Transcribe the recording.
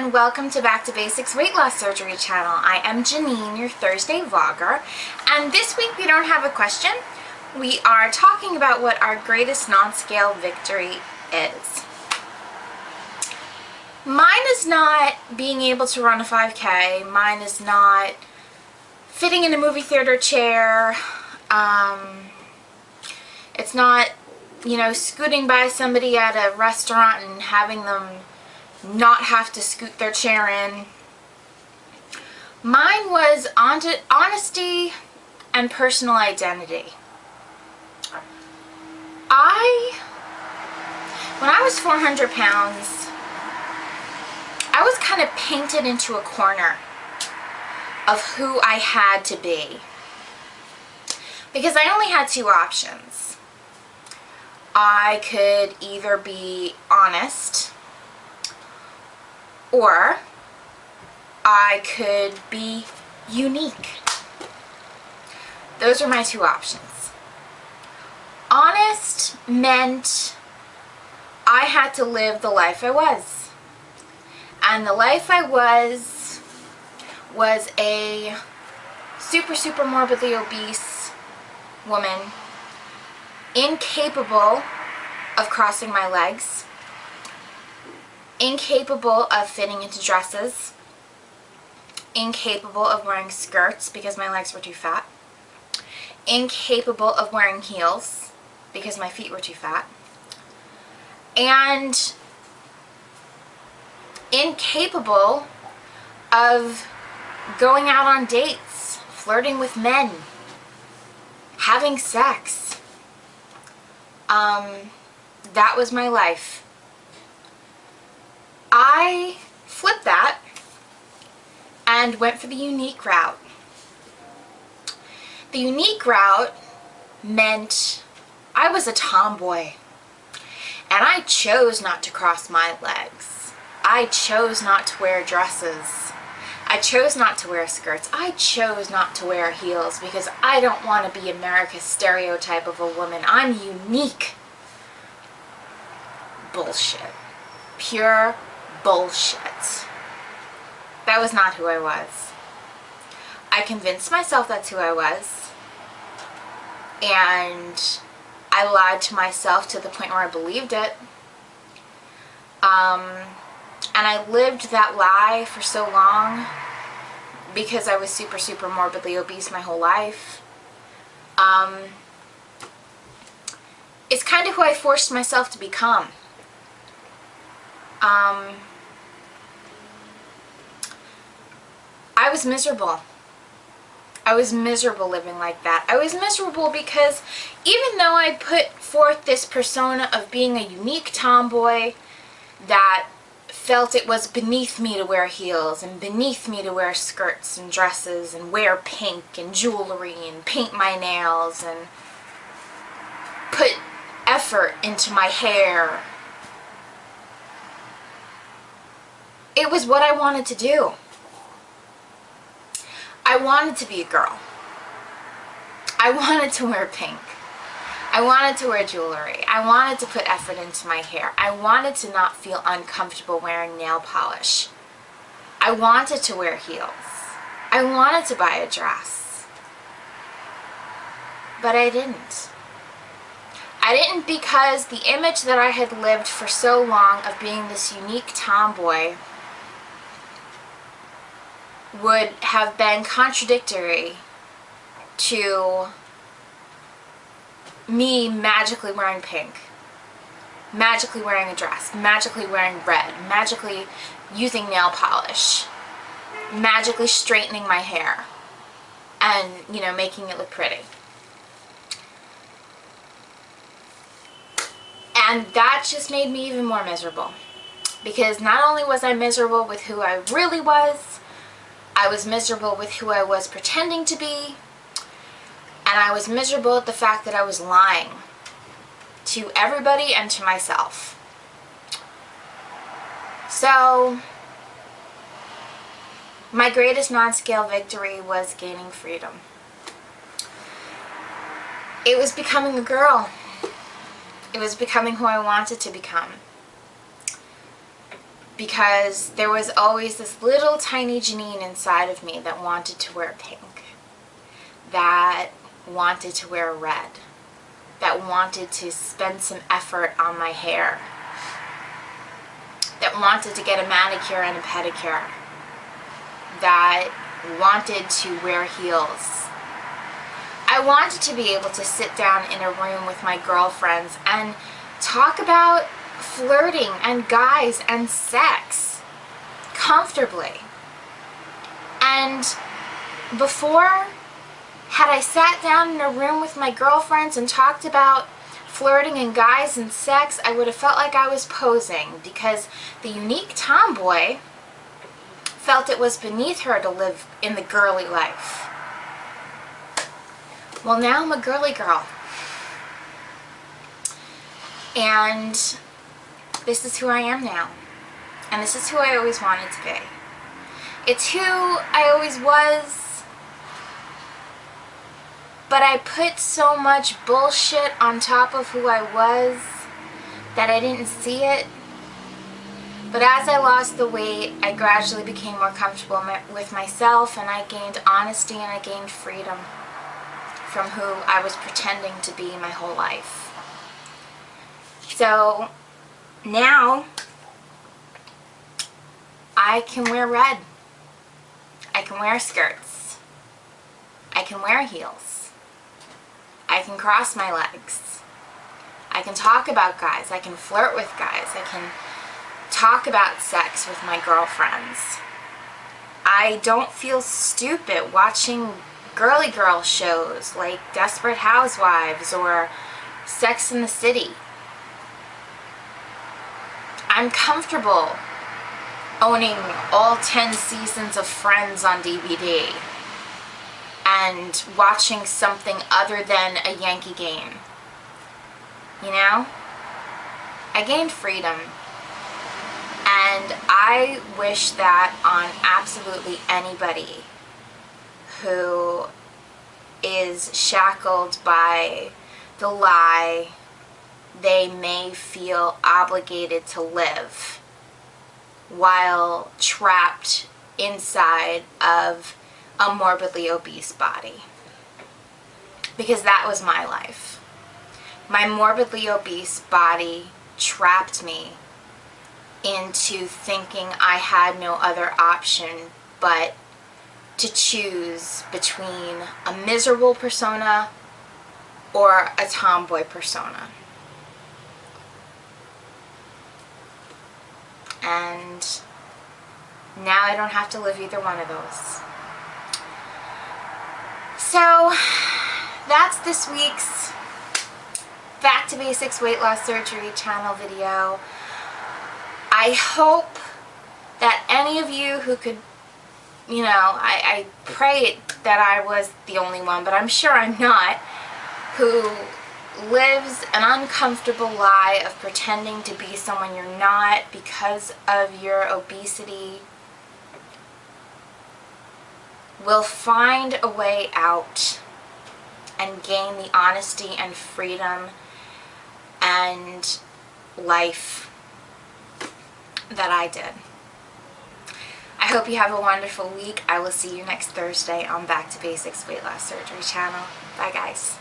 and welcome to Back to Basics Weight Loss Surgery channel. I am Janine, your Thursday vlogger, and this week we don't have a question. We are talking about what our greatest non-scale victory is. Mine is not being able to run a 5K. Mine is not fitting in a movie theater chair. It's not, scooting by somebody at a restaurant and having them not have to scoot their chair in. Mine was honesty and personal identity. When I was 400 pounds, I was kind of painted into a corner of who I had to be. Because I only had two options. I could either be honest, or I could be unique. Those are my two options. Honest meant I had to live the life I was. And the life I was a super morbidly obese woman, incapable of crossing my legs, incapable of fitting into dresses, incapable of wearing skirts because my legs were too fat, incapable of wearing heels because my feet were too fat, and incapable of going out on dates, flirting with men, having sex. That was my life. I flipped that and went for the unique route. The unique route meant I was a tomboy, and I chose not to cross my legs. I chose not to wear dresses. I chose not to wear skirts. I chose not to wear heels because I don't want to be America's stereotype of a woman. I'm unique. Bullshit. Pure bullshit. That was not who I was. I convinced myself that's who I was, and I lied to myself to the point where I believed it. And I lived that lie for so long because I was super morbidly obese my whole life. It's kind of who I forced myself to become. I was miserable. I was miserable living like that. I was miserable because even though I put forth this persona of being a unique tomboy that felt it was beneath me to wear heels and beneath me to wear skirts and dresses and wear pink and jewelry and paint my nails and put effort into my hair, it was what I wanted to do. I wanted to be a girl. I wanted to wear pink. I wanted to wear jewelry. I wanted to put effort into my hair. I wanted to not feel uncomfortable wearing nail polish. I wanted to wear heels. I wanted to buy a dress. But I didn't. I didn't because the image that I had lived for so long of being this unique tomboy would have been contradictory to me magically wearing pink, magically wearing a dress, magically wearing red, magically using nail polish, magically straightening my hair, and, making it look pretty. And that just made me even more miserable. Because not only was I miserable with who I really was, I was miserable with who I was pretending to be, and I was miserable at the fact that I was lying to everybody and to myself. So, my greatest non-scale victory was gaining freedom. It was becoming a girl. It was becoming who I wanted to become. because there was always this little tiny Janine inside of me that wanted to wear pink, that wanted to wear red, that wanted to spend some effort on my hair, that wanted to get a manicure and a pedicure, that wanted to wear heels. I wanted to be able to sit down in a room with my girlfriends and talk about flirting and guys and sex comfortably. And before, had I sat down in a room with my girlfriends and talked about flirting and guys and sex, I would have felt like I was posing, because the unique tomboy felt it was beneath her to live in the girly life. Well, now I'm a girly girl. And this is who I am now. And this is who I always wanted to be. It's who I always was. But I put so much bullshit on top of who I was that I didn't see it. But as I lost the weight, I gradually became more comfortable with myself, and I gained honesty and I gained freedom from who I was pretending to be my whole life. So now I can wear red. I can wear skirts. I can wear heels. I can cross my legs. I can talk about guys. I can flirt with guys. I can talk about sex with my girlfriends. I don't feel stupid watching girly girl shows like Desperate Housewives or Sex and the City. I'm comfortable owning all 10 seasons of Friends on DVD and watching something other than a Yankee game. You know? I gained freedom. And I wish that on absolutely anybody who is shackled by the lie they may feel obligated to live while trapped inside of a morbidly obese body. Because that was my life. My morbidly obese body trapped me into thinking I had no other option but to choose between a miserable persona or a tomboy persona. And now I don't have to live either one of those. So that's this week's Back to Basics Weight Loss Surgery channel video. I hope that any of you who could, you know, I pray that I was the only one, but I'm sure I'm not, who lives an uncomfortable lie of pretending to be someone you're not because of your obesity, will find a way out and gain the honesty and freedom and life that I did. I hope you have a wonderful week. I will see you next Thursday on Back to Basics Weight Loss Surgery channel. Bye guys.